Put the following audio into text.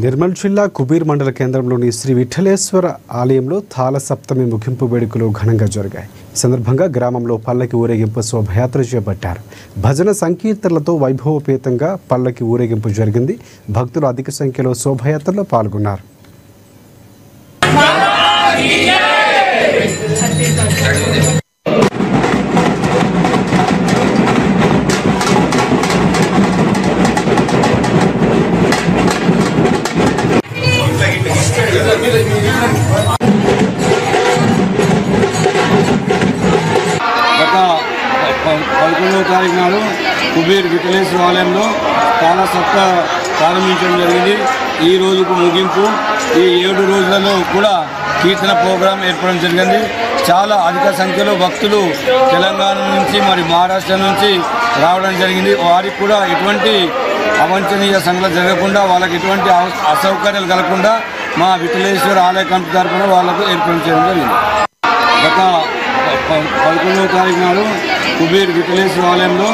నిర్మల్ జిల్లా కుబీర్ మండల కేంద్రంలోని శ్రీ విఠలేశ్వర ఆలయంలో తాళ సప్తమి ముగింపు వేడుకలు ఘనంగా జరిగాయి. ఈ సందర్భంగా గ్రామంలో పల్లకి ఊరేగింపు శోభయాత్ర చేపట్టారు. భజన సంకీర్తనలతో వైభవపేతంగా పల్లకి ఊరేగింపు జరిగింది. భక్తులు అధిక సంఖ్యలో శోభయాత్రలో పాల్గొన్నారు. గత 11వ తారీఖు నాడు కుబీర్ విఠలేశ్వర ఆలయంలో చాలా సప్త ప్రారంభించడం జరిగింది. ఈ రోజుకు ముగింపు. ఈ 7 రోజులలో కూడా కీర్తన ప్రోగ్రాం ఏర్పడడం జరిగింది. చాలా అధిక సంఖ్యలో భక్తులు తెలంగాణ నుంచి మరి మహారాష్ట్ర నుంచి రావడం జరిగింది. వారికి కూడా ఎటువంటి అవాంఛనీయ సంఘటనలు జరగకుండా, వాళ్ళకి ఎటువంటి అసౌకర్యాలు కలగకుండా మా విఠలేశ్వర ఆలయ కమిటీ తరఫున వాళ్లకు ఏర్పాటు చేయడం జరిగింది. గత 11వ తారీఖు నాడు కుబీర్ విఠలేశ్వర ఆలయంలో